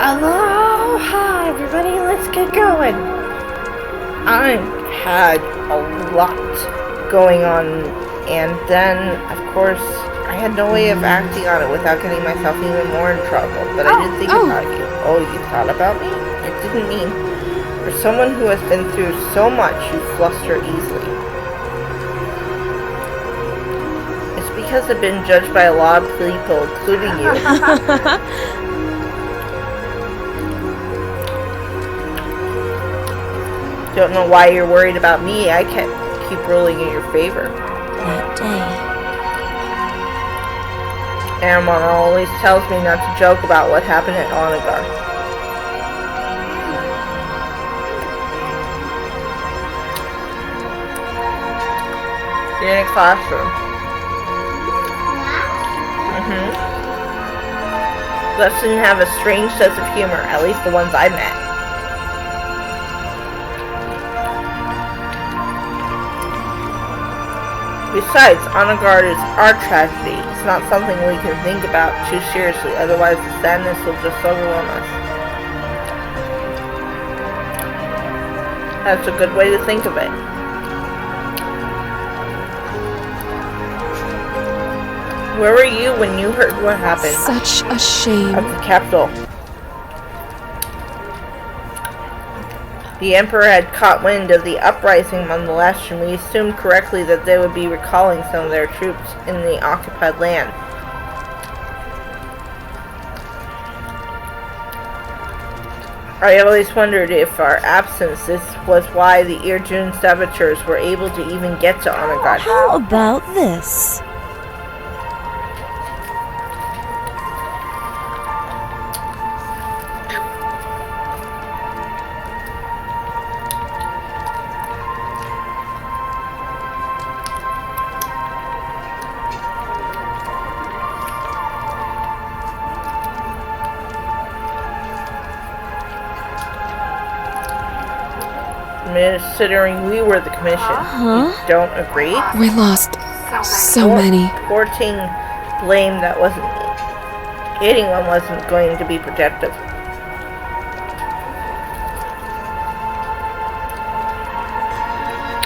Aloha, everybody, let's get going. I had a lot going on, and then, of course, I had no way of acting on it without getting myself even more in trouble. But I did think about you. Oh, you thought about me? I didn't mean. For someone who has been through so much, you fluster easily. It's because I've been judged by a lot of people, including you. Don't know why you're worried about me. I can't keep ruling in your favor. That day. Amon always tells me not to joke about what happened at Onagar. You're in a classroom. Lesson have a strange sense of humor, at least the ones I met. Besides, Onagar is our tragedy. It's not something we can think about too seriously, otherwise the sadness will just overwhelm us. That's a good way to think of it. Where were you when you heard what happened? Such a shame. At the capital. The Emperor had caught wind of the uprising on the Lesh, and we assumed correctly that they would be recalling some of their troops in the occupied land. I always wondered if our absence, this was why the Irjun saboteurs were able to even get to Onagar. How about this? Considering we were the commission, you don't agree? We lost so many. Poor Ting blamed that anyone wasn't going to be protective.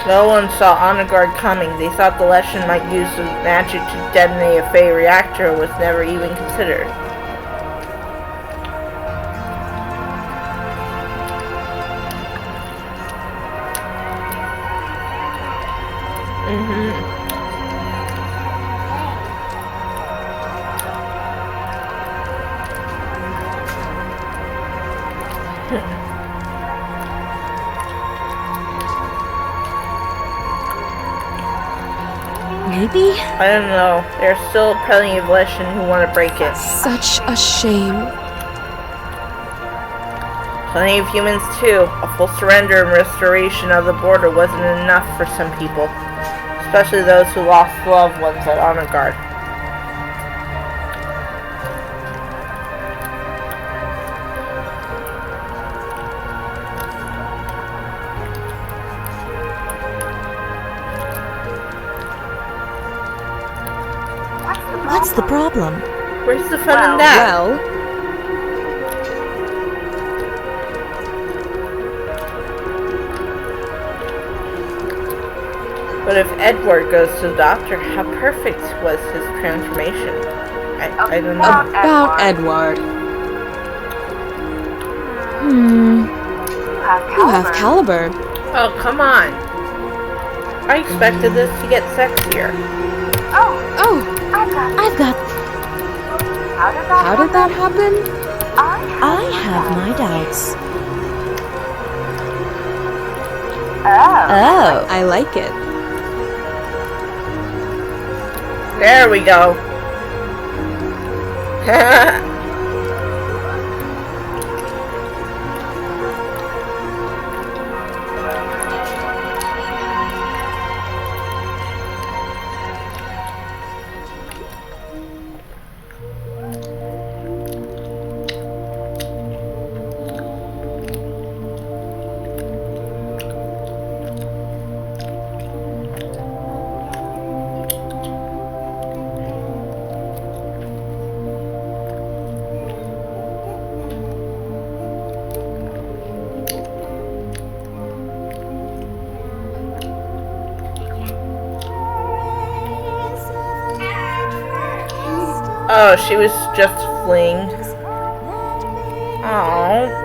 No one saw Onagar coming. They thought the Leshen might use the magic to detonate a Fey reactor was never even considered. Maybe? I don't know. There's still plenty of Leshen who want to break it. Such a shame. Plenty of humans too. A full surrender and restoration of the border wasn't enough for some people. Especially those who lost loved ones at Onagar. What's the problem? Where's the fun in that? Well, but if Edward goes to the doctor, how perfect was his transformation? I don't know. about Edward. You have Caliburn. Oh, come on. I expected this to get sexier. Oh, I've got... How did that happen? I have my doubts. Oh, I like it. There we go. Oh, she was just fleeing. Oh.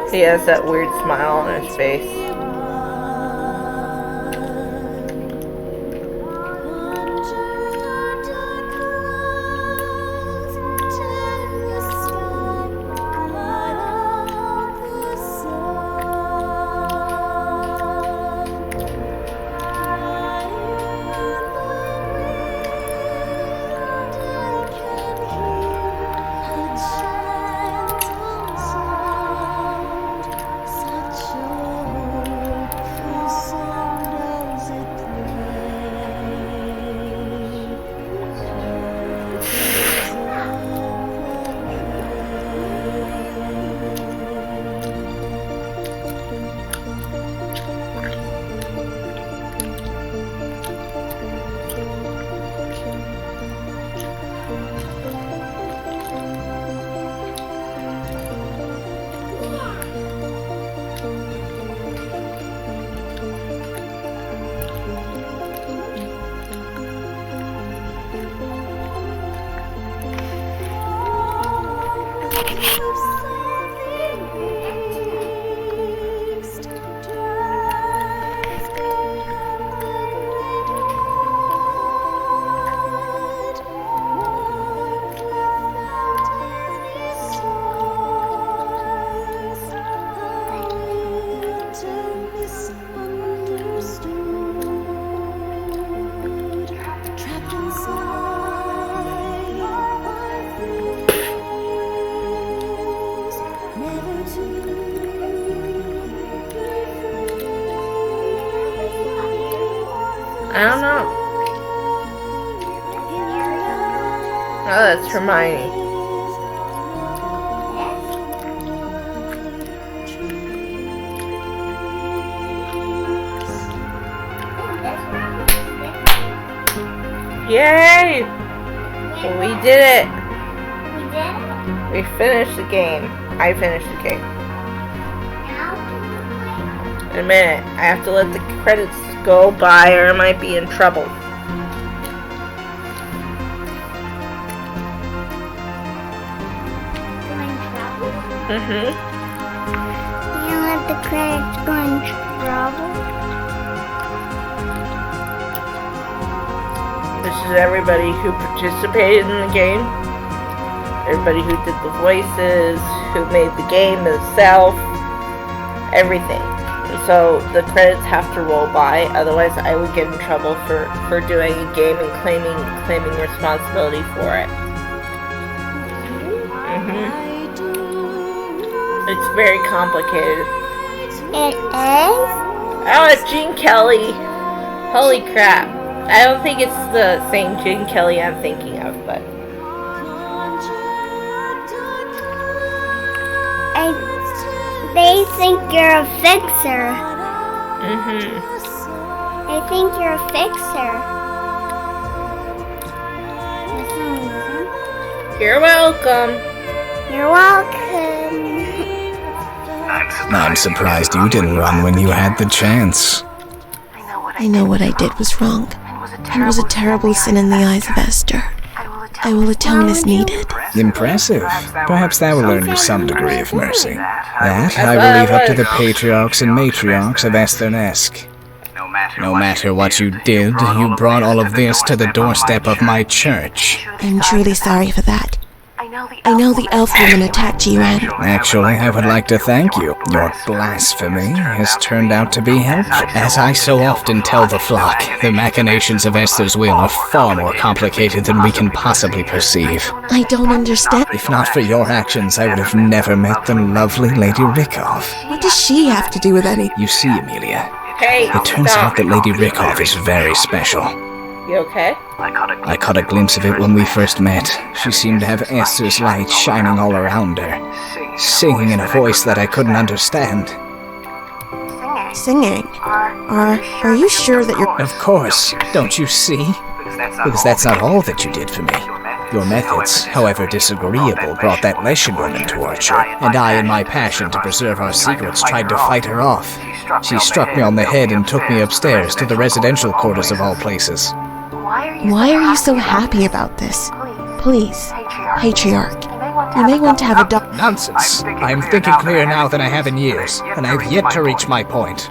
He has that weird smile on his face. I don't know. Oh, that's Hermione. Yay! We did it! We did? We finished the game. I finished the game. In a minute. I have to let the credits go by or I might be in trouble. Mm-hmm. You let the credits go in trouble? This is everybody who participated in the game. Everybody who did the voices, who made the game itself. Everything. So the credits have to roll by, otherwise I would get in trouble for doing a game and claiming responsibility for it. It's very complicated. It is? Oh, it's Gene Kelly. Holy crap. I don't think it's the same Gene Kelly I'm thinking of, but... They think you're a fixer. They think you're a fixer. For some reason. You're welcome. You're welcome. I'm surprised you didn't run when you had the chance. I know what I did was wrong, and was a terrible sin in the eyes of Esther. I will atone as needed. Impressive. Perhaps that will earn you some degree of mercy. That I will leave up to the patriarchs and matriarchs of Esthernesk. No matter what you did, you brought all of this to the doorstep of my church. I am truly sorry for that. I know the elf woman attacked Jiren. Actually, I would like to thank you. Your blasphemy has turned out to be helpful. As I so often tell the flock, the machinations of Esther's will are far more complicated than we can possibly perceive. I don't understand. If not for your actions, I would have never met the lovely Lady Rikov. What does she have to do with any? You see, Amelia, Hey, it turns stop. out that Lady Rikov is very special. You okay? I caught a glimpse of it when we first met. She seemed to have Esther's light shining all around her, singing in a voice that I couldn't understand. Singing? Are you sure that you're... Of course, don't you see? Because that's not all that you did for me. Your methods, however disagreeable, brought that Leshen woman to Archer, and I, in my passion to preserve our secrets, tried to fight her off. She struck me on the head and took me upstairs to the residential quarters of all places. Why are you so happy about this? Please, Patriarch, you may want to have a doc... Nonsense. I am thinking clearer now than I have in years, and I have yet to reach my point.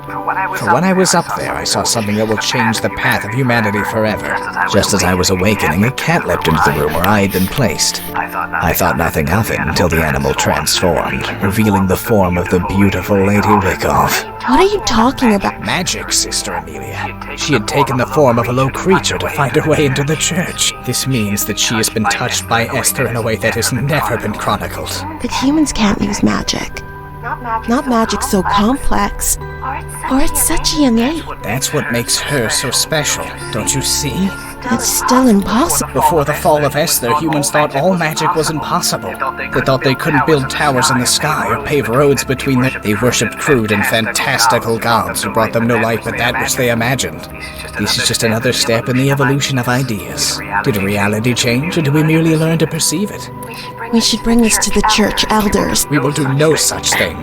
For when I was up there, I saw something that will change the path of humanity forever. Just as I was awakening, a cat leapt into the room where I had been placed. I thought nothing of it until the animal transformed, revealing the form of the beautiful Lady Rikov. What are you talking about? Magic, Sister Amelia. She had taken the form of a low creature to find her way into the church. This means that she has been touched by Esther in a way that has never been chronicled. But humans can't use magic. Not magic so complex. Or it's such innate. That's what makes her so special, don't you see? It's still impossible. Before the fall of Esther, humans thought all magic was impossible. They thought they couldn't build towers in the sky or pave roads between them. They worshipped crude and fantastical gods who brought them no light but that which they imagined. This is just another step in the evolution of ideas. Did reality change, or did we merely learn to perceive it? We should bring this to the church elders. We will do no such thing.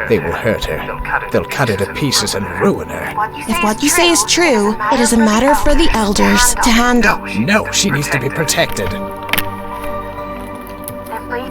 They will hurt her. They'll cut her to pieces and ruin her. If what you say is true, it is a matter for the elders to handle. No, she needs to be protected.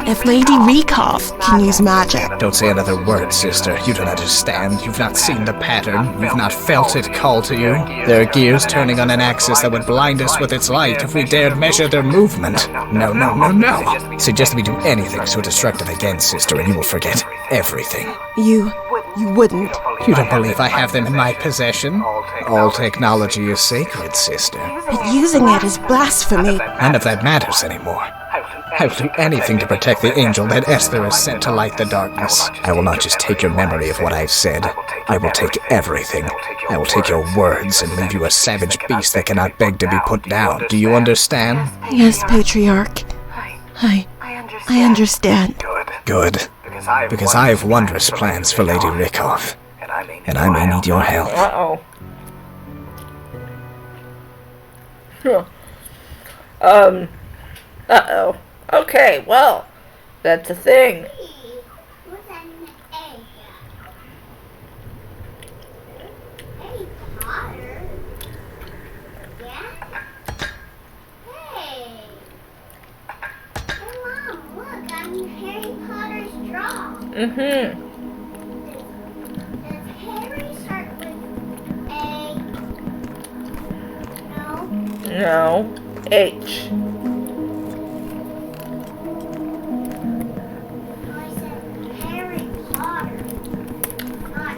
If Lady Rikov can use magic, Don't say another word, sister. You don't understand. You've not seen the pattern. You've not felt it call to you. There are gears turning on an axis that would blind us with its light if we dared measure their movement. No, no, no, no. Suggest we do anything so destructive again, sister, and you will forget everything. you wouldn't. You don't believe I have them in my possession? All technology is sacred, sister. But using it is blasphemy. None of that matters anymore. I will do anything to protect the angel that Esther has sent to light the darkness. I will not just take your memory of what I've said. I will take everything. I will take your words and leave you a savage beast that cannot beg to be put down. Do you understand? Yes, Patriarch. I understand. Good. Because I have wondrous plans for Lady Rikov. And I may need your help. Uh-oh. Uh-oh. Okay, well, that's a thing. What's an egg? Harry Potter? Yeah? Hey! Hey, Mom, look, I'm Harry Potter's draw. Mm-hmm. Does Harry start with A? No? No. H. I said Harry Potter. Not.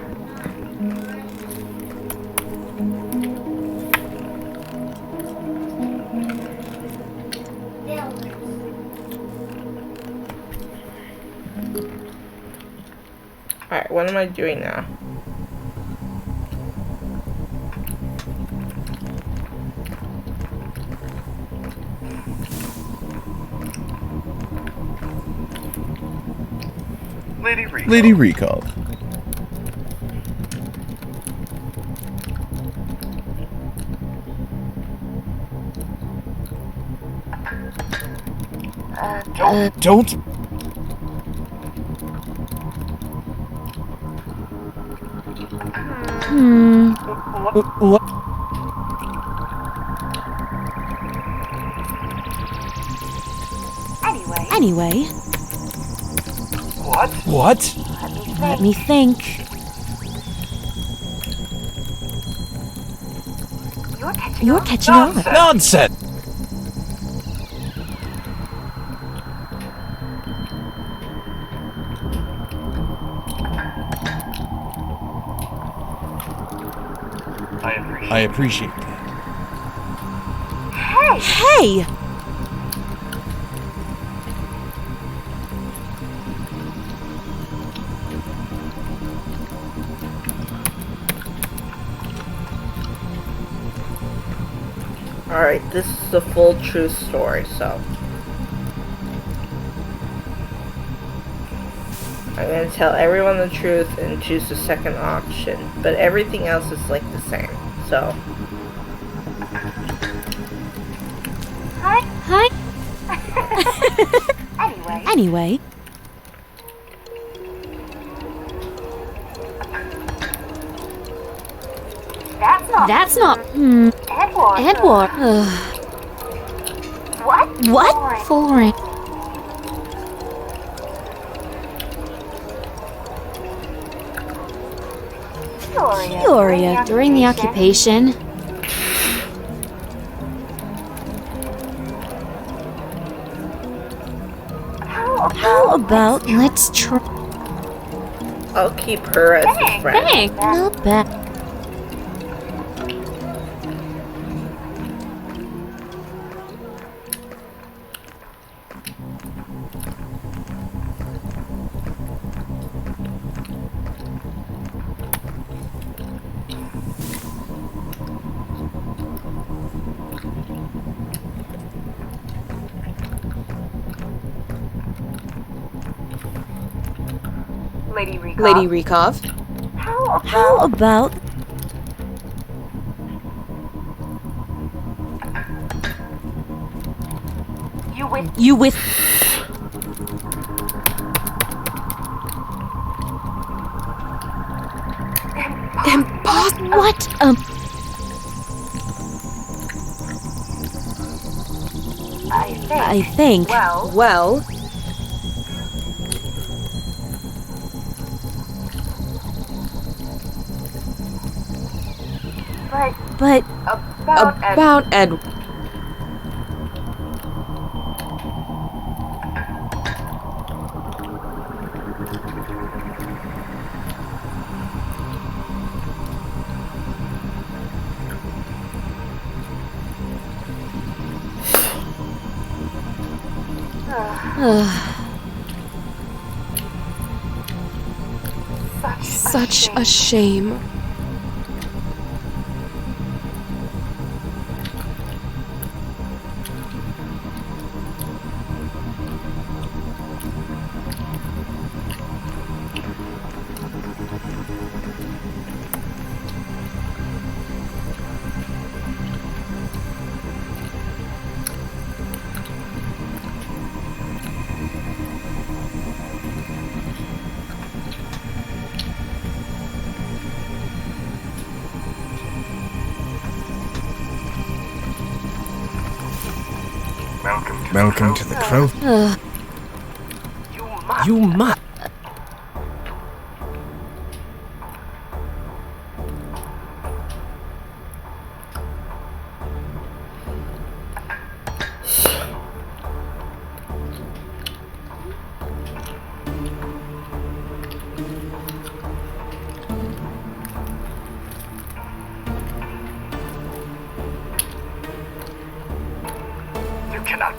Builders. Alright, what am I doing now? Lady Rikov. Don't. What? Anyway, What? let me think. You're catching on. Nonsense! I appreciate that. Hey! Alright, this is the full true story, so. I'm gonna tell everyone the truth and choose the second option, but everything else is like the same, so. Hi? Anyway. That's not. Edward. What? Foreign. Peoria during the occupation. How about let's try? I'll keep her as a friend. Not bad. Lady Rykov? How about you with impossible? What? I think. Well, But about Ed. Such a shame. Welcome to the Crow. You must.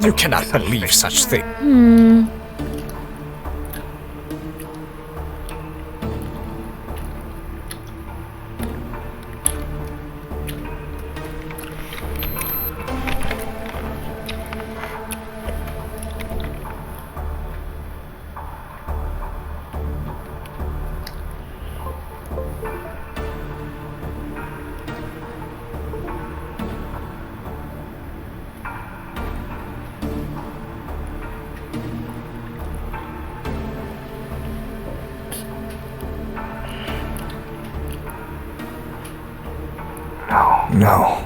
You cannot believe such things. No.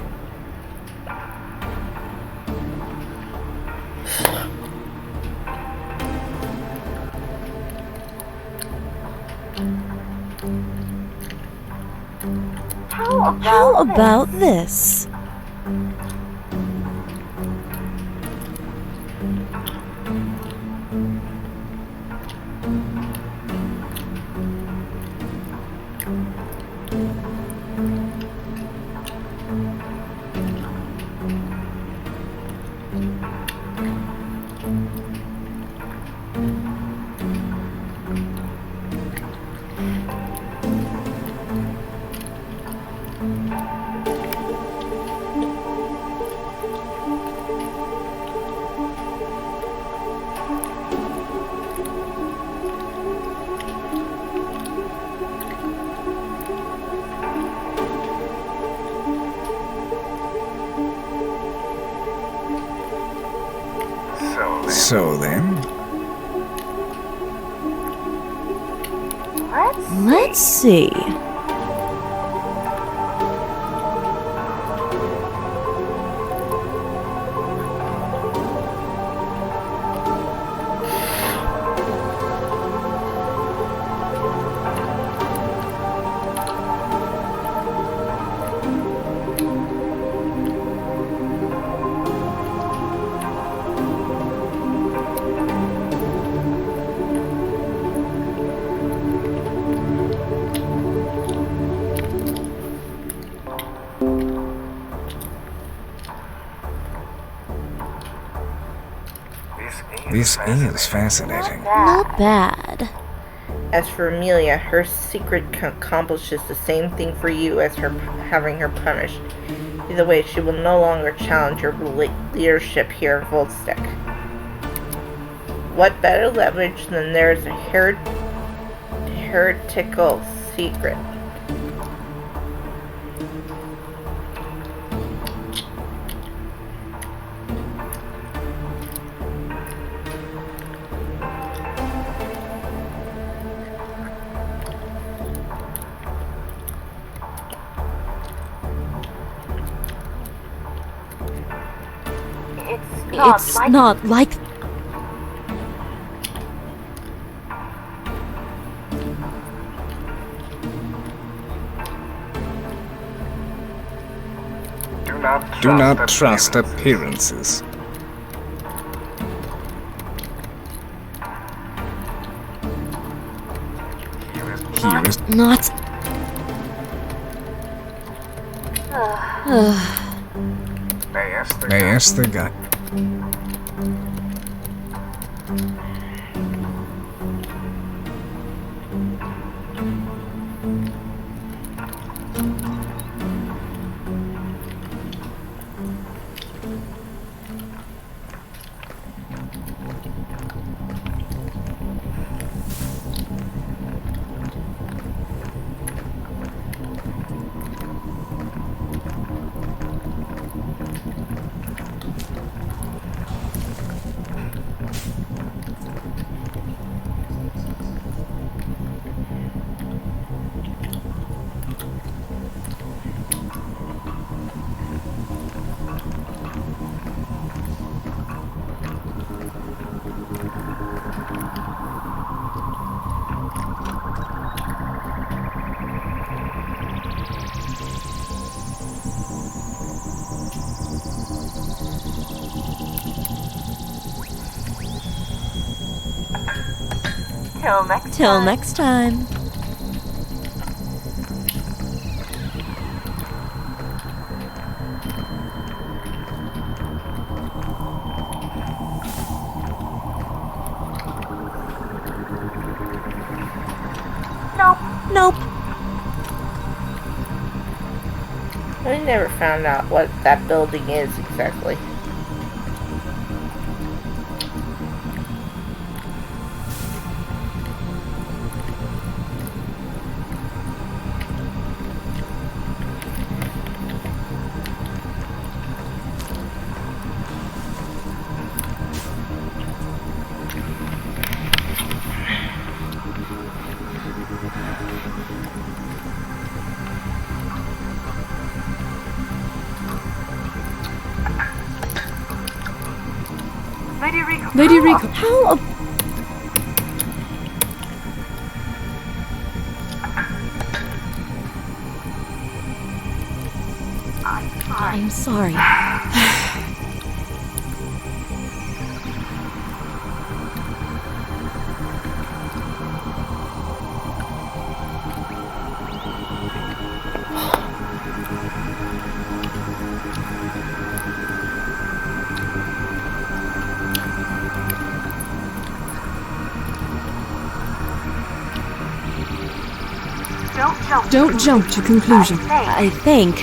how about this? So then, Let's see. this is fascinating. Not bad. As for Amelia, her secret accomplishes the same thing for you as her having her punished. Either way, she will no longer challenge your leadership here in Volstead. What better leverage than there's a heretical secret? It's not like. Do not trust appearances. Here is Not. May I ask the guy. Till next time. Nope. I never found out what that building is exactly. Lady Rico. How? I'm sorry. Don't jump to conclusion. I think.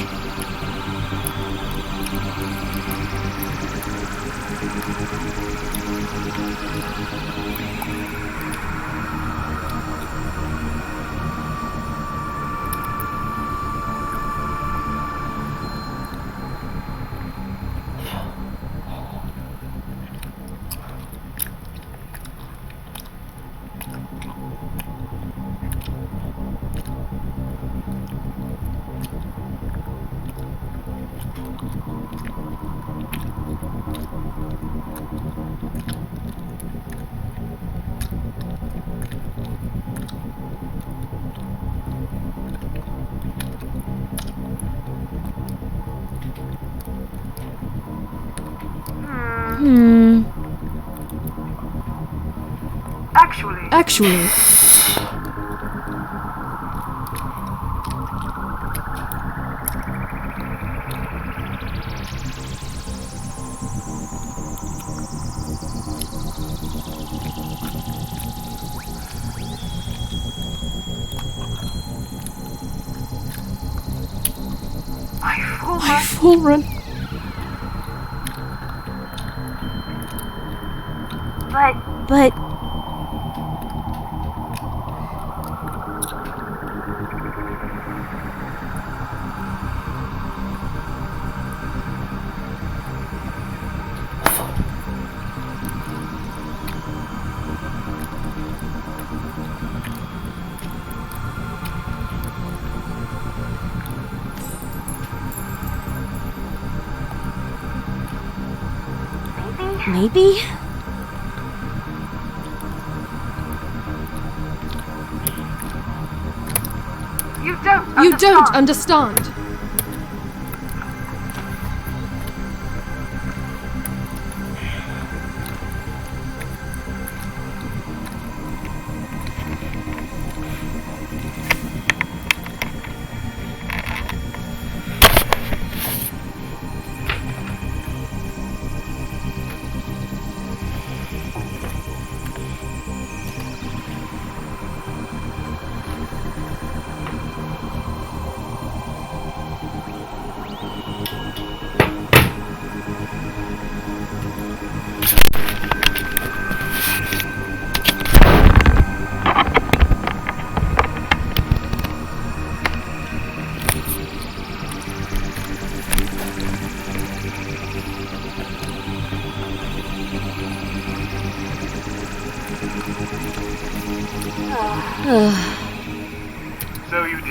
Actually, my full run. But maybe? You don't understand.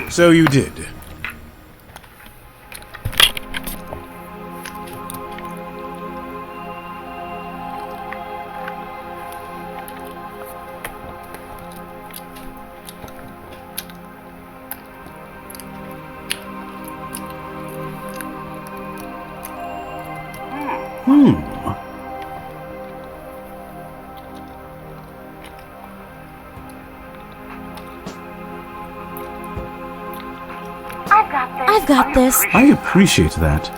So you did. I've got this. I appreciate that.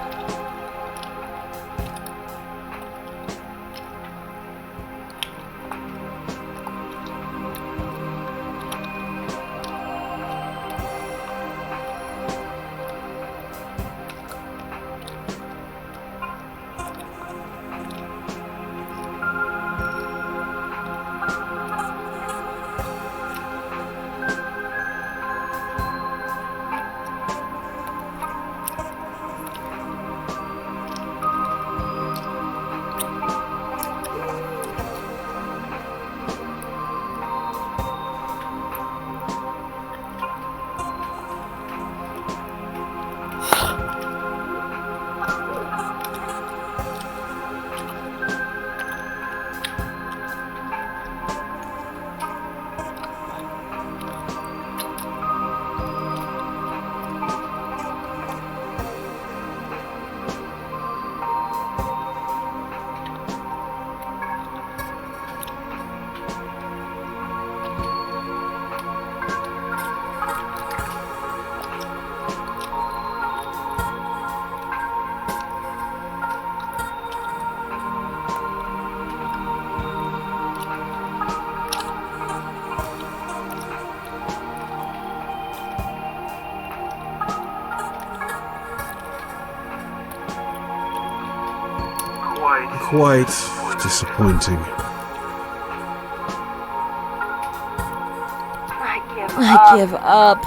Quite disappointing. I give up.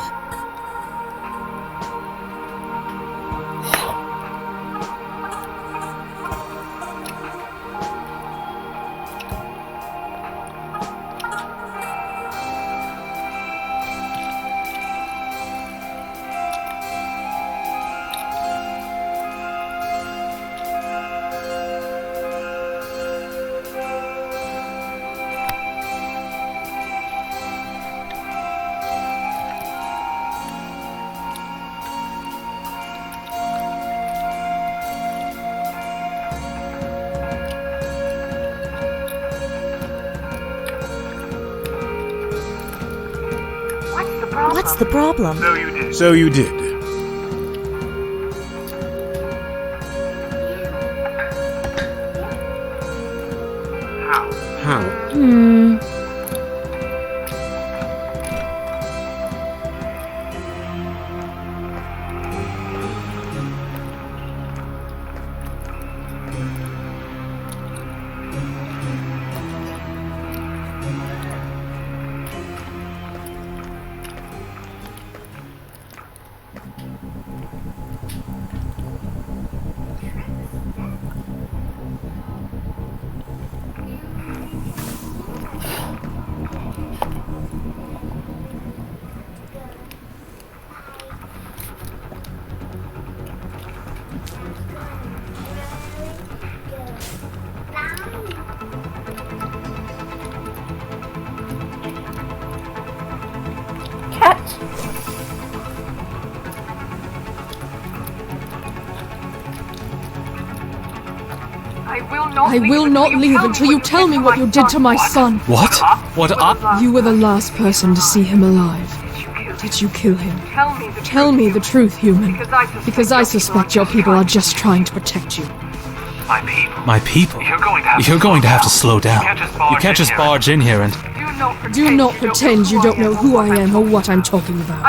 That's the problem. So you did. How? Cat. I will not leave until you tell me what you did to my son. What? What? You were the last person to see him alive. Did you kill him? Tell me the truth, human. Because I suspect your people are just trying to protect you. My people? You're going to have to slow down. You can't just barge in here and... Do not pretend you don't know who I am or what I'm talking about.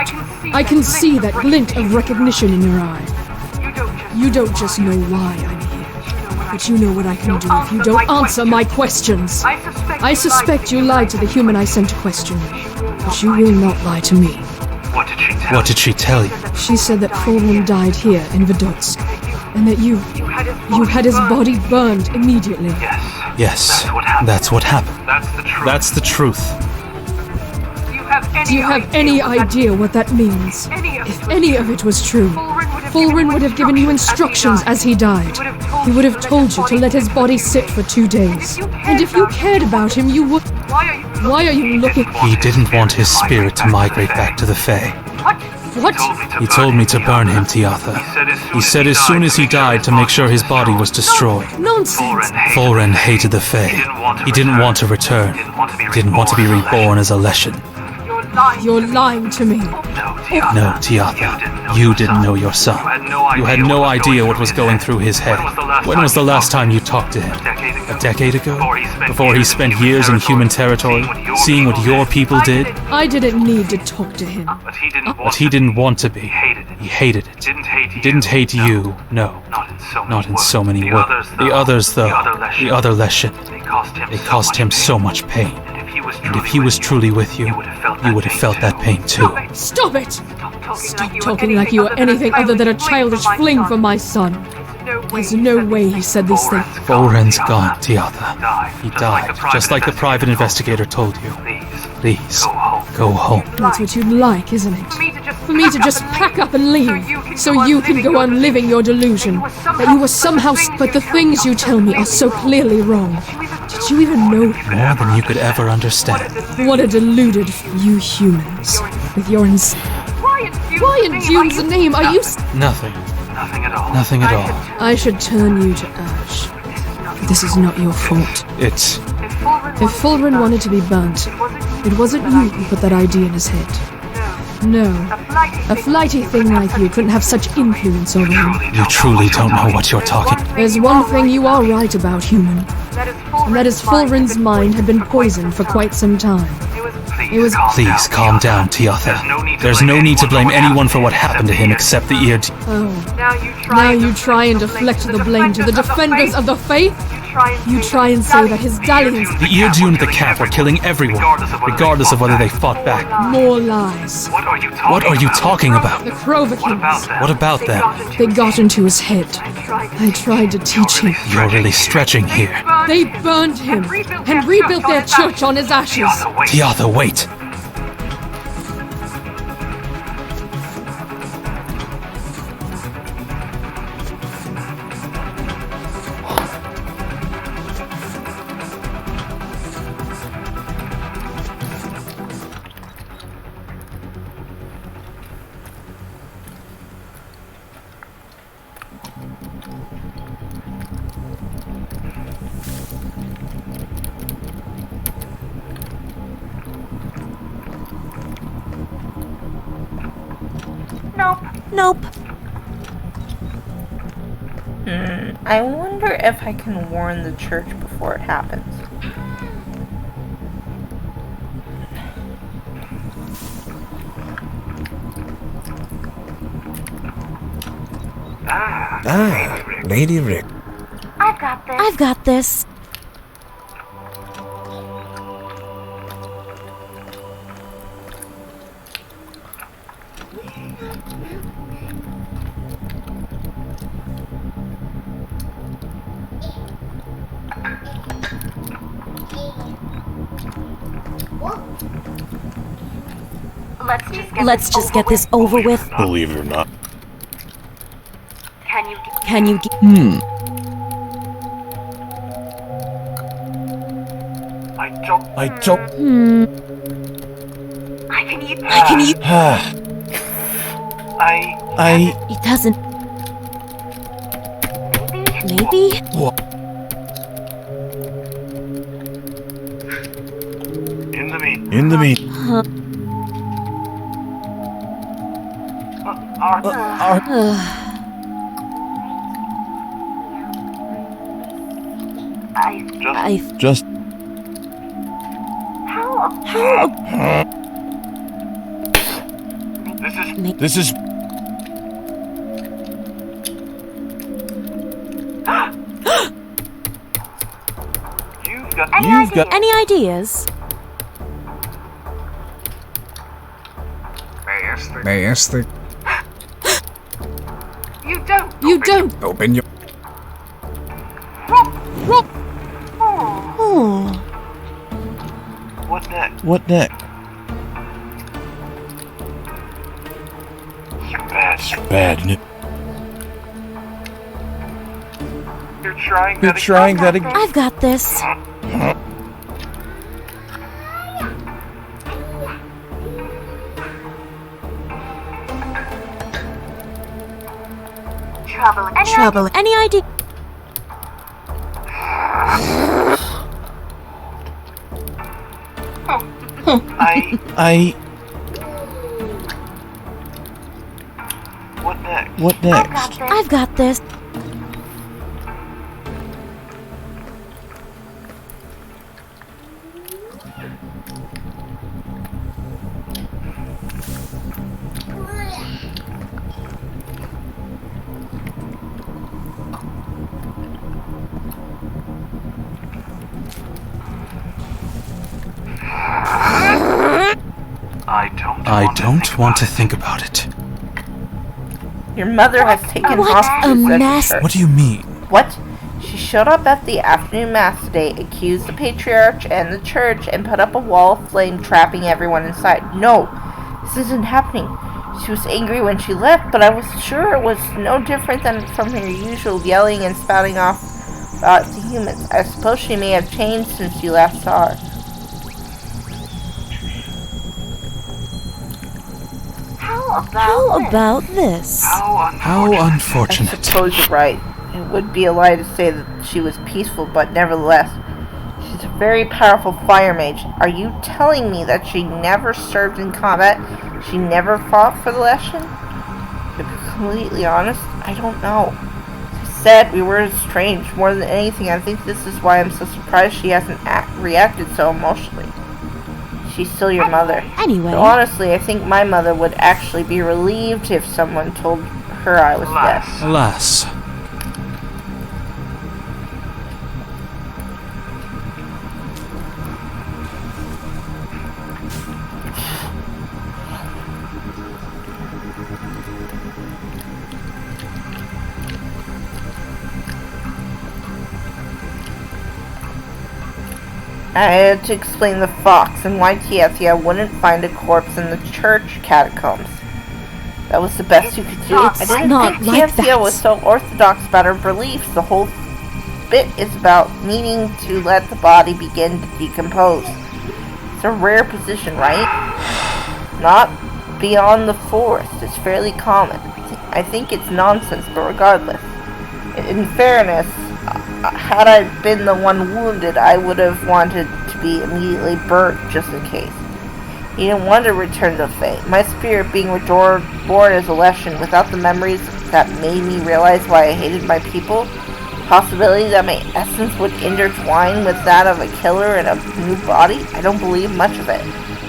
I can see that glint of recognition in your eye. You don't just know why I'm here, but you know what I can do if you don't answer my questions. I suspect you lied to the human I sent to question you, but you will not lie to me. What did she tell you? She said that Fulren died here in Vidotsk, and that you had his body burned immediately. Yes, that's what happened. That's the truth. Do you have any idea what that means? If any of it was true, Fulren would have given you instructions as he died. He would have told you to let his body sit for 2 days. And if you cared about him, you would... Why are you looking... He didn't want his spirit to migrate back to the Fae. What? He told me to burn him, Tiatha. He said as soon as he died to make sure his body was destroyed. Nonsense! Fulren hated the Fae. He didn't want to return. Didn't want to be reborn as a Leshen. You're lying to me. No, Tiatha. You didn't know your son. You had no idea what was going through his head. When was the last time you talked to him? A decade ago? Before he spent years in human territory, seeing what your people did? I didn't need to talk to him. But he didn't want to be. He hated it. He didn't hate you, no. Not in so many words. The others, though, the other Leshen, they caused him so much pain. And if he was truly with you, you would have felt that pain too. Stop it! Stop talking like you are anything other than a childish fling for my son. There's no way he said these things. Fulren's gone, Tiatha. He died, just like the private investigator told you. Please, go home. That's what you'd like, isn't it? For me to just pack up and leave, so you can go on living your delusion. That you were somehow... But the things you tell me are so clearly wrong. Did you even know? More than you could ever understand. What a deluded you humans. With your Why in Dune's name are you... Nothing. Nothing at all. I should turn you to ash. This is not your fault. It's... If Fulren wanted to be burnt, it wasn't you who put that idea in his head. No. A flighty thing like you couldn't have such influence over him. You truly don't know what you're talking. There's one thing you are right about, human. And that is Fulren's mind had been poisoned for quite some time. It was... Please calm down, Tiatha. There's no need to blame anyone for what happened to him except the Ear... Oh. Now you try and deflect the blame to the defenders of the faith? You try and say that his dalliance... The Ear Dune and the Cap were killing everyone, regardless of whether they fought back. More lies. What are you talking about? The Krovakins. What about them? They got into his head. I tried to teach him. You're really stretching here. They burned him and rebuilt their church on his ashes. Tiatha, wait. Nope. I wonder if I can warn the church before it happens. Ah, Lady Rick. I've got this. I've got this. Let's just get this over with. Believe it or not. Can you I don't. I can use it doesn't. Maybe? What? In the meat. Huh. I Just. how This is. You've got. any ideas? May I ask the... You don't! Open your... Oh. What next? You're bad. You're trying that again. I've got this. Trouble. Any idea? What next? I've got this. I don't want to think about it. Your mother has taken What hostages a at the mess. church. What do you mean? What? She showed up at the afternoon mass today, accused the patriarch and the church, and put up a wall of flame trapping everyone inside. No, this isn't happening. She was angry when she left, but I was sure it was no different than from her usual yelling and spouting off about the humans. I suppose she may have changed since you last saw her. How about this? How I unfortunate. suppose you're right. It would be a lie to say that she was peaceful, but nevertheless, she's a very powerful fire mage. Are you telling me that she never served in combat? She never fought for the Legion? To be completely honest, I don't know. As I said, we were estranged. More than anything, I think this is why I'm so surprised she hasn't reacted so emotionally. She's still your mother. Anyway. So honestly, I think my mother would actually be relieved if someone told her I was dead. Alas. I had to explain the fox and why Tiethia wouldn't find a corpse in the church catacombs. That was the best you could do. I didn't not think like Tiethia that. was so orthodox about her beliefs. The whole bit is about needing to let the body begin to decompose. It's a rare position, right? Not beyond the forest. It's fairly common. I think it's nonsense, but regardless. In fairness, had I been the one wounded, I would have wanted to be immediately burnt just in case. He didn't want to return to fate. My spirit being reborn as a Leshen without the memories that made me realize why I hated my people. Possibility that my essence would intertwine with that of a killer in a new body? I don't believe much of it,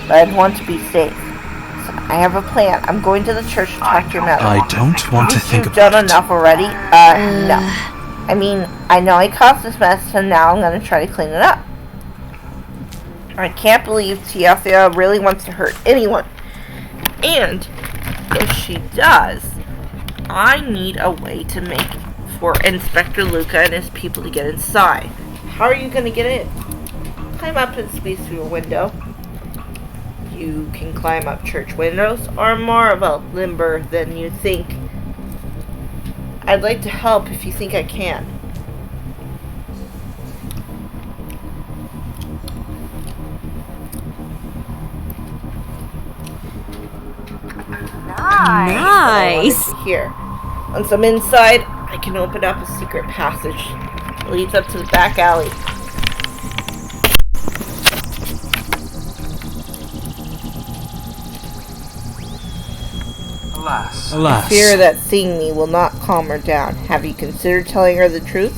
but I'd want to be safe. So I have a plan. I'm going to the church to talk to your mother. I don't want to think You've about done it. enough already? No. I mean, I know I caused this mess, and now I'm going to try to clean it up. I can't believe Tiafia really wants to hurt anyone. And if she does, I need a way to make for Inspector Luca and his people to get inside. How are you going to get in? Climb up and squeeze through a window. You can climb up church windows, or more of a limber than you think. I'd like to help if you think I can. Nice. Here. Once I'm inside, I can open up a secret passage. It leads up to the back alley. Alas. Fear that seeing me will not calm her down. Have you considered telling her the truth?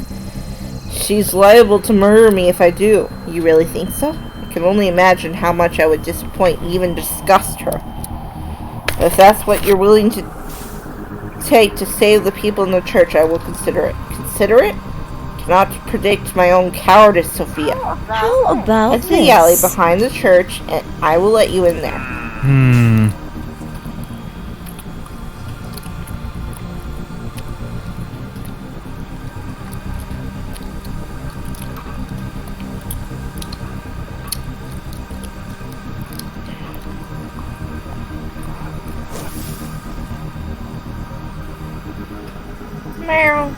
She's liable to murder me if I do. You really think so? I can only imagine how much I would disappoint, even disgust her. If that's what you're willing to take to save the people in the church, I will consider it. Consider it? Cannot predict my own cowardice, Sophia. How about It's the alley behind the church, and I will let you in there. Meow.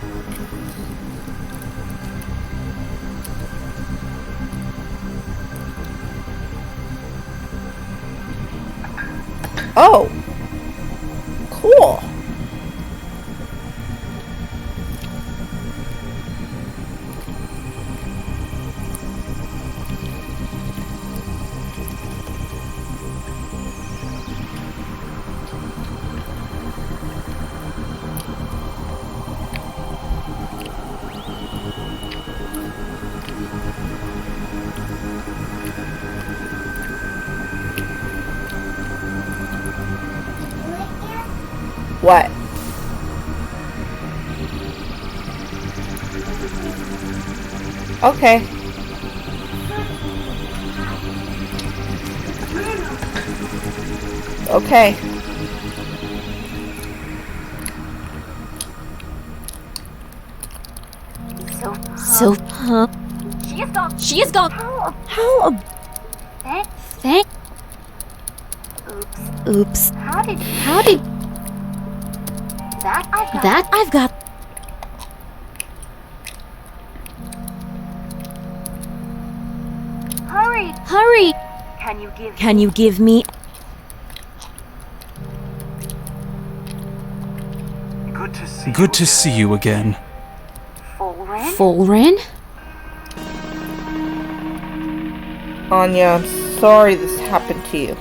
Oh. Cool. What? Okay. Okay. So, She is gone. How? Thank. Oops. How did? That I've got. Hurry! Can you give me? Good to see you again. Fulren? Anya, I'm sorry this happened to you.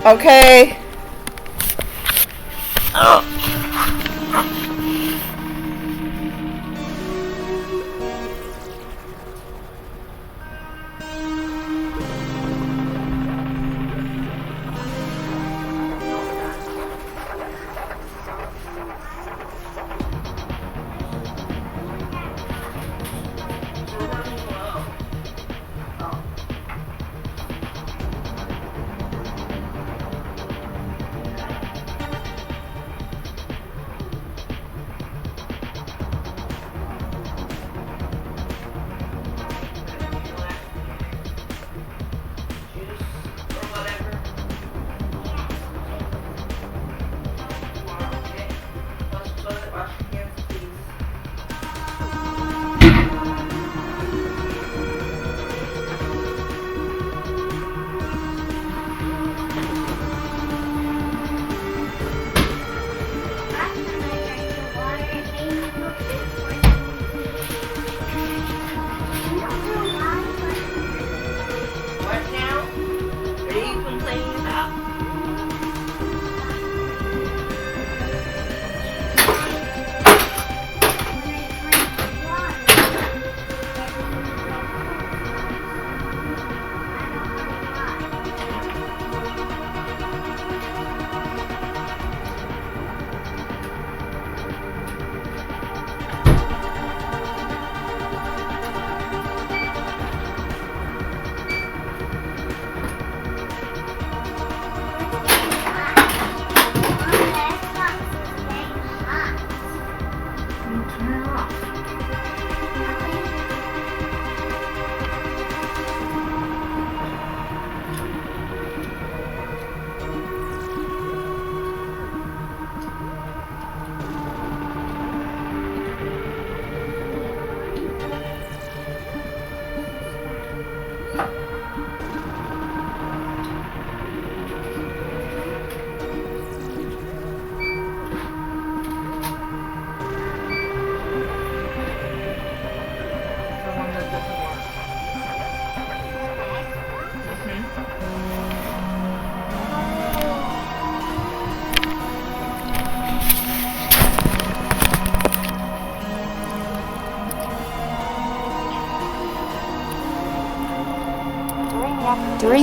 Okay.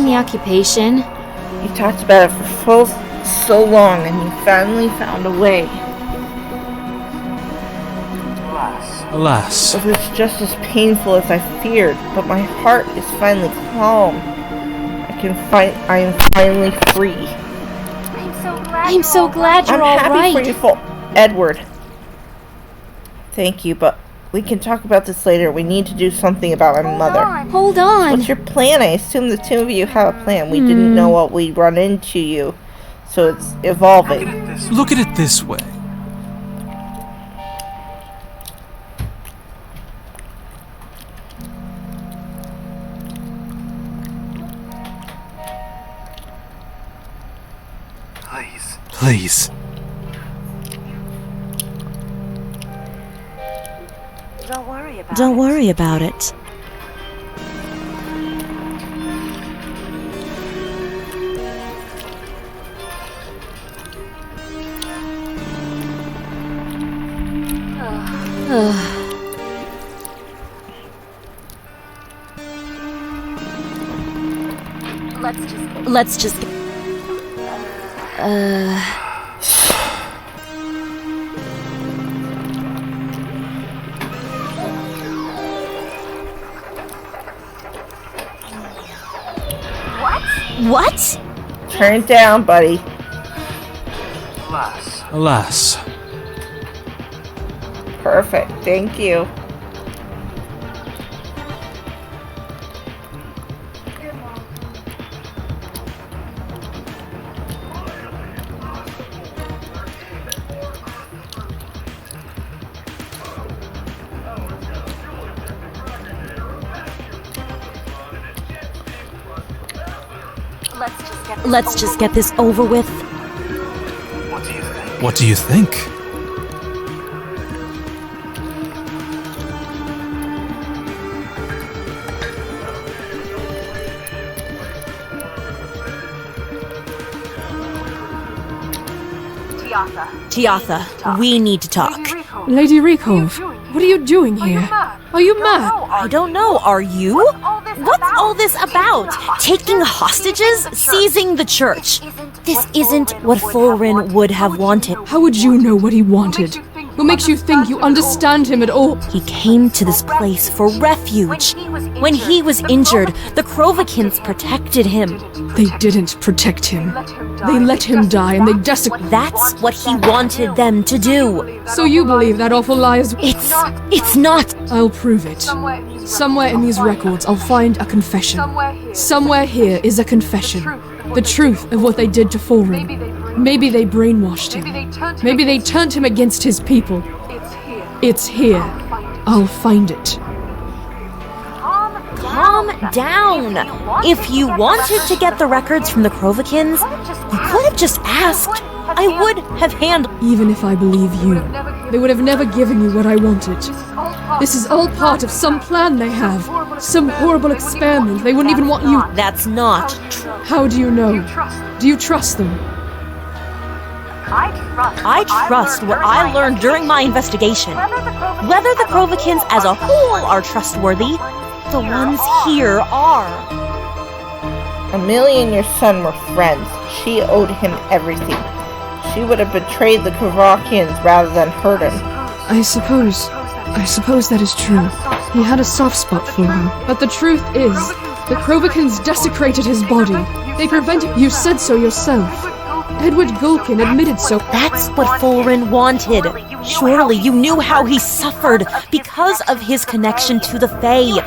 enjoying the occupation? You talked about it for so long, and you finally found a way. Alas. It was just as painful as I feared, but my heart is finally calm. I am finally free. I'm so glad you're all I'm happy for you, Edward. Thank you, but we can talk about this later. We need to do something about my mother. Hold on. What's your plan? I assume the two of you have a plan. We didn't know what we'd run into you, so it's evolving. Look at it this way. Please. Don't worry about it. Let's just What? Turn it down, buddy. Alas. Perfect. Thank you. Let's just get this over with. What do you think? Tiatha, we need to talk. Lady Rikov, what are you doing here? Are you mad? I don't know, are you? What's all this about? Taking hostages? Seizing the church? This isn't what Fulrin would have wanted. How would you know what he wanted? What makes you think you understand him at all? He came to this place for refuge. When he was injured, the Krovakins protected him. They didn't protect him. They let him die and they desecrated. That's what he wanted them to do. So you believe that awful lie is... It's not. I'll prove it. Somewhere in these records, I'll find a confession. Somewhere here is a confession. The truth of what they did to Fulrin. Maybe they brainwashed him. Maybe they turned him against his people. It's here. I'll find it. Calm down. If you wanted to get the records from the Krovakins, you could have just asked. I would have handled. Even if I believe you, they would have never given you what I wanted. This is all part of some plan they have. Some horrible experiment they wouldn't even want you. That's not true. How do you know? Do you trust them? I trust what I learned during my investigation. Whether the Krovakins as a whole are trustworthy, the ones here are. Amelia and your son were friends. She owed him everything. She would have betrayed the Krovakins rather than hurt him. I suppose that is true. He had a soft spot for her. But the truth is, the Krovakins desecrated his body. They prevented... You said so yourself. Edward Gulkin admitted so. That's what Fulrin wanted. Surely you knew how he suffered because of his connection to the Fae.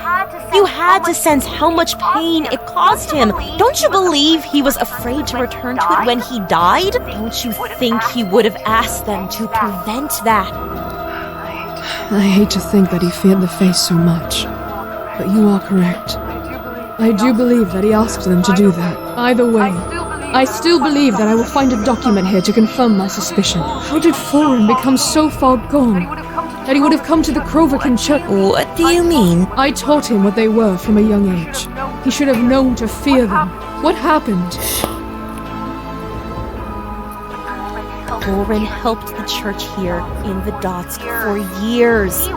You had to sense how much pain it caused him. Don't you believe he was afraid to return to it when he died? Don't you think he would have asked them to prevent that? I hate to think that he feared the Fae so much. But you are correct. I do believe that he asked them to do that. Either way, I still believe that I will find a document here to confirm my suspicion. How did Fulrin become so far gone that he would have come to the Krovakin church? What do you mean? I taught him what they were from a young age. He should have known to fear them. What happened? Fulrin helped the church here in Vidotsk for years.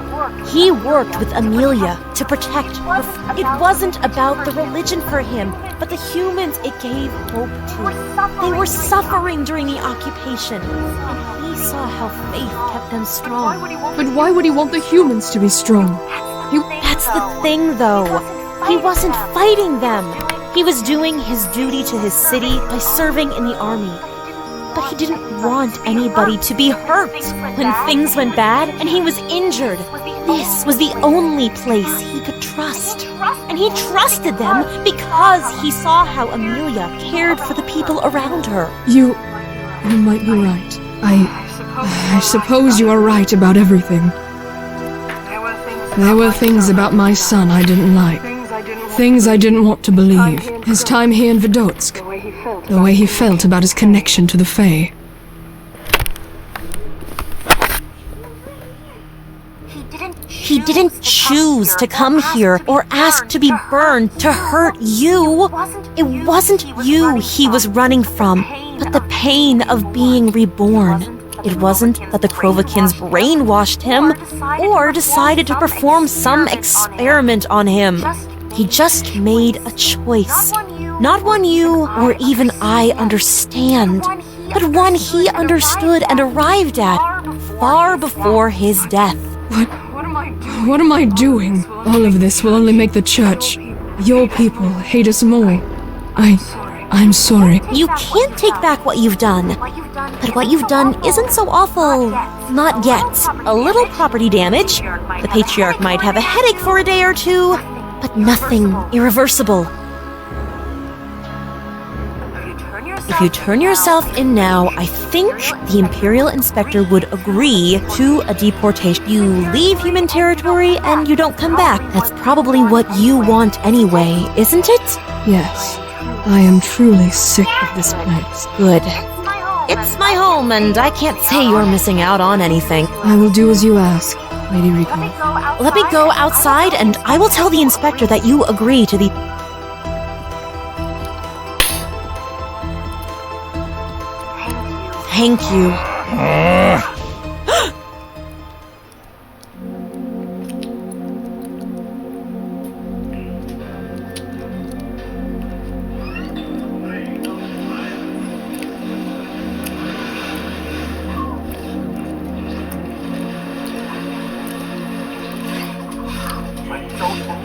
He worked with Amelia to protect her. It wasn't about the religion for him. But the humans it gave hope to. They were suffering during the occupation, and he saw how faith kept them strong. But why would he want the humans to be strong? That's the thing, though. He wasn't fighting them. He was doing his duty to his city by serving in the army. But he didn't want anybody to be hurt when things went bad and he was injured. This was the only place he could trust. And he trusted them because he saw how Amelia cared for the people around her. You might be right. I suppose you are right about everything. There were things about my son I didn't like. Things I didn't want to believe. His time here in Vidotsk. The way he felt about his connection to the Fae. He didn't choose to come here or ask to be burned to hurt you. It wasn't you he was running from, but the pain of being reborn. It wasn't that the Krovakins brainwashed him or decided to perform some experiment on him. He just made a choice. Not one you or even I understand, but one he understood and arrived at far before his death. What am I doing? All of this will only make the church, your people, hate us more. I'm sorry. You can't take back what you've done. But what you've done isn't so awful. Not yet. A little property damage. The Patriarch might have a headache for a day or two, but nothing irreversible. If you turn yourself in now, I think the Imperial Inspector would agree to a deportation. You leave human territory and you don't come back. That's probably what you want anyway, isn't it? Yes. I am truly sick of this place. Good. It's my home, and I can't say you're missing out on anything. I will do as you ask, Lady Rico. Let me go outside, and I will tell the inspector that you agree to the... Thank you.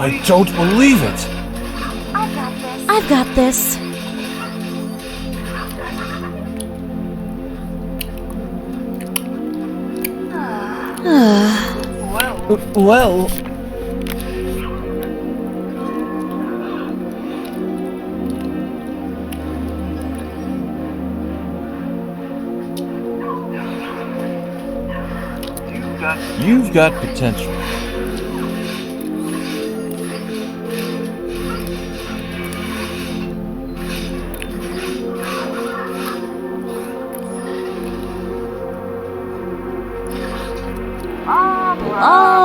I don't believe it. I've got this. Well... You've got potential.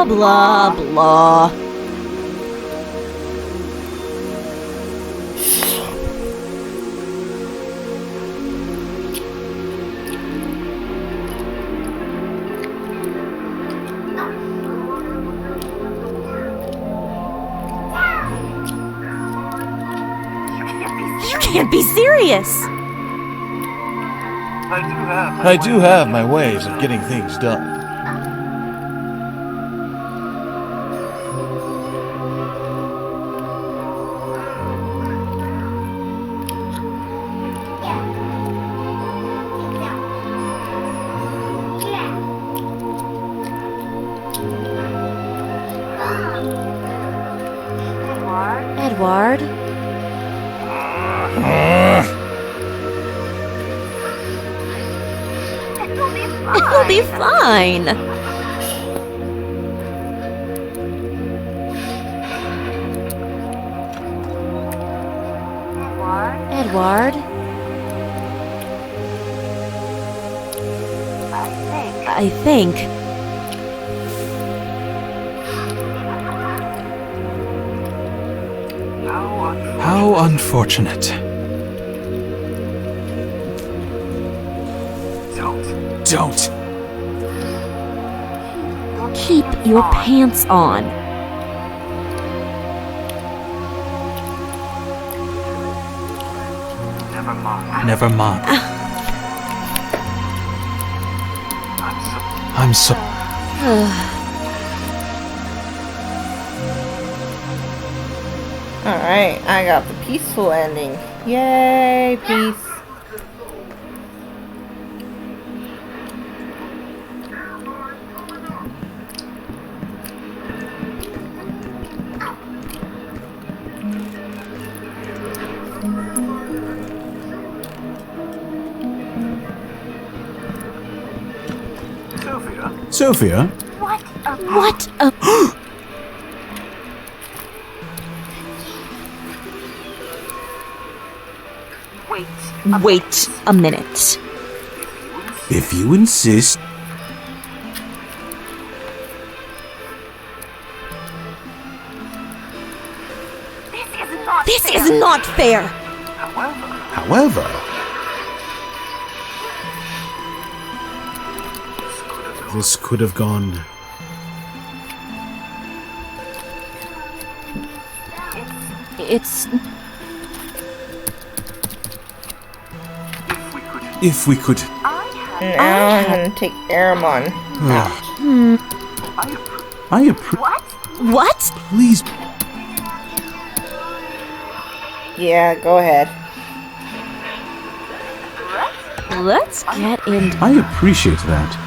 Blah, blah, blah. You can't be serious! I do have my ways of getting things done. Edward? It'll be fine. Edward? I think. How unfortunate. Don't. Keep your pants on. Never mind. I'm so. Alright, I got the peaceful ending. Yay, peace. Sophia? What a... Wait a minute. If you insist. This is not fair. However, this could have gone. It's... If we could. Now I'm gonna take Aramon out. I approve. What? Please. Yeah, go ahead. Let's get into... I appreciate that.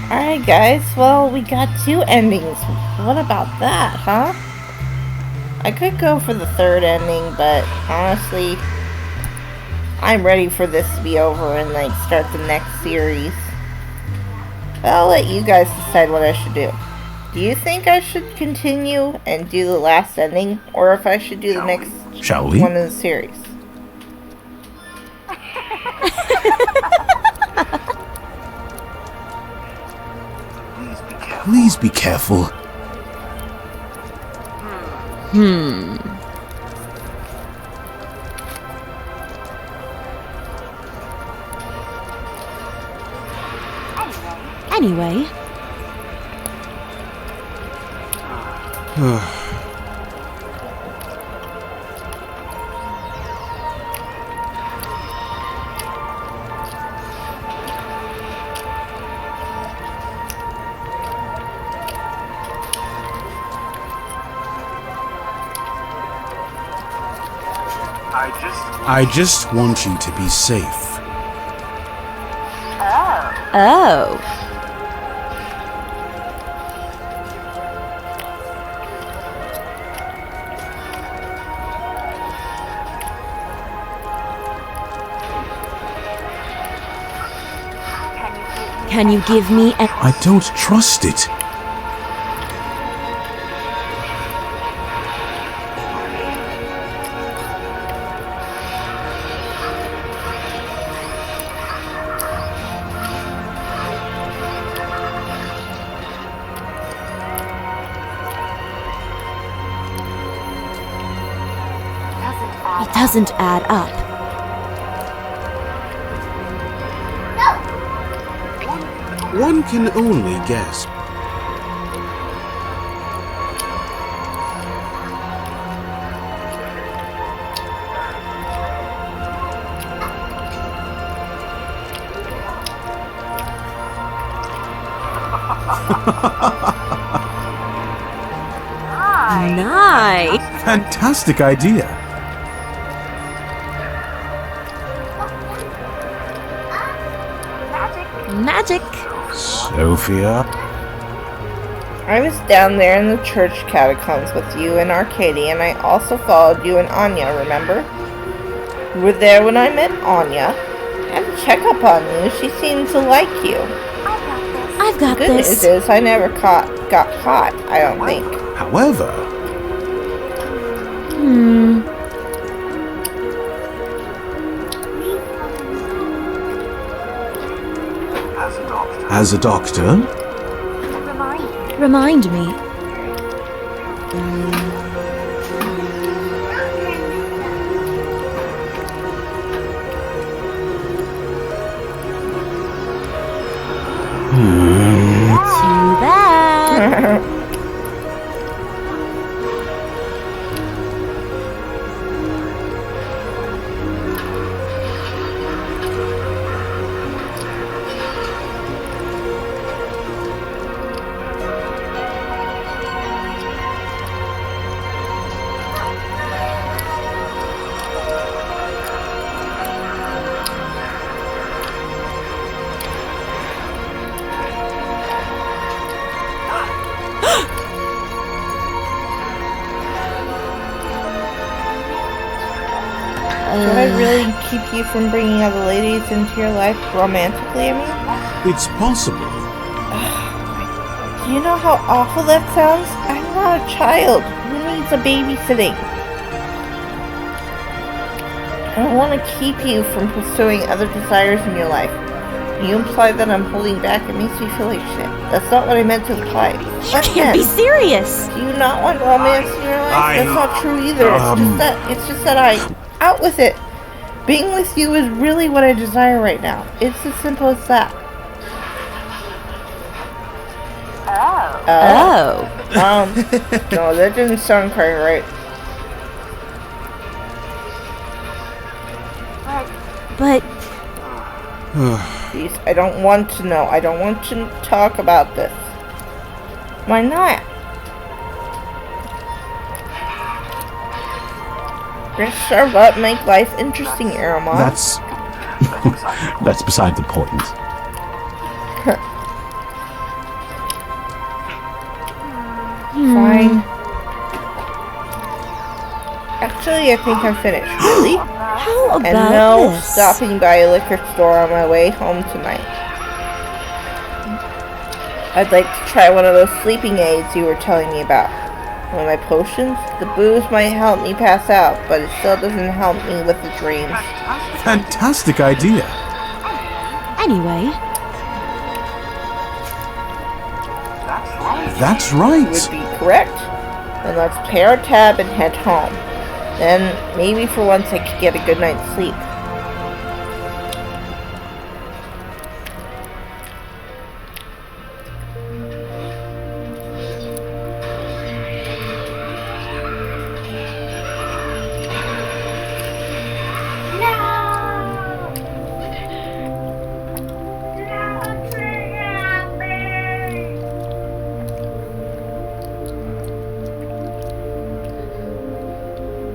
Alright guys, well we got 2 endings. What about that, huh? I could go for the 3rd ending, but honestly, I'm ready for this to be over and like start the next series. I'll let you guys decide what I should do. Do you think I should continue and do the last ending, or if I should do the next Shall we? one in the series? Please be careful. Anyway, I just want you to be safe. oh. Can you give me a... I don't trust it. It doesn't add up. One can only guess. Nice. Fantastic idea. Magic. Sophia. I was down there in the church catacombs with you and Arcadia, and I also followed you and Anya, remember? You were there when I met Anya. I had to check up on you. She seemed to like you. I've got The good news this. is I never got caught, I don't think. However, as a doctor, Remind me. Too bad. Should I really keep you from bringing other ladies into your life romantically, I mean? It's possible. Do you know how awful that sounds? I'm not a child. Who needs a babysitting? I don't want to keep you from pursuing other desires in your life. You imply that I'm holding back. It makes me feel like shit. That's not what I meant to imply. You can't be serious. Do you not want romance in your life? That's not true either. It's just that out with it. Being with you is really what I desire right now. It's as simple as that. Oh. No, that didn't sound quite right. But Please, I don't want to know. I don't want to talk about this. Why not? Just serve up, make life interesting, Aramon. That's beside the point. Fine. Actually, I think I'm finished. Really? how about And no this? stopping by a liquor store on my way home tonight. I'd like to try one of those sleeping aids you were telling me about. One of my potions? The booze might help me pass out, but it still doesn't help me with the dreams. Fantastic idea. Anyway, That's right. Would be correct. Then let's pay our tab and head home. Then maybe for once I could get a good night's sleep.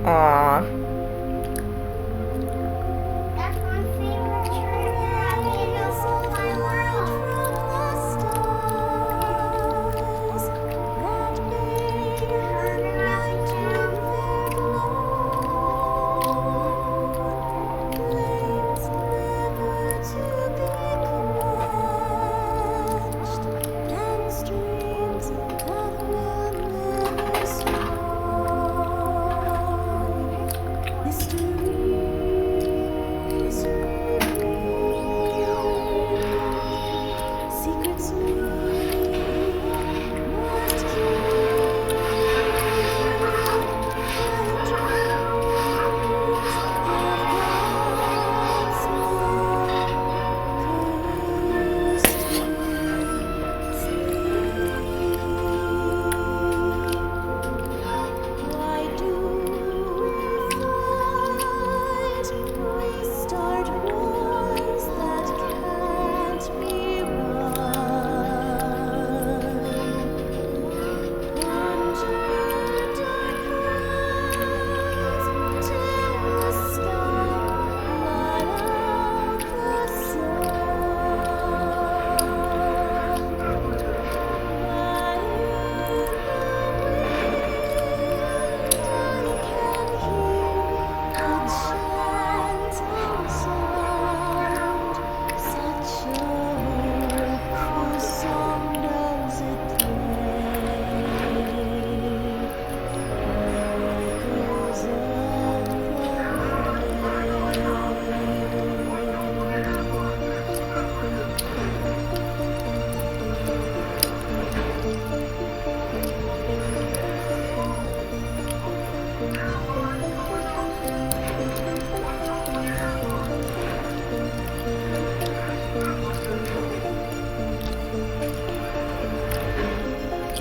Aww. That's my favorite tree. Happiness of my world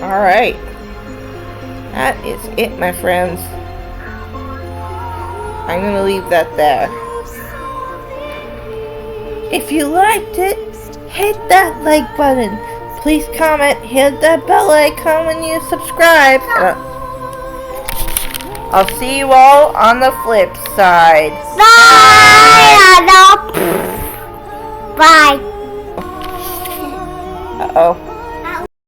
Alright. That is it, my friends. I'm gonna leave that there. If you liked it, hit that like button. Please comment, hit that bell icon when you subscribe. I'll see you all on the flip side. bye!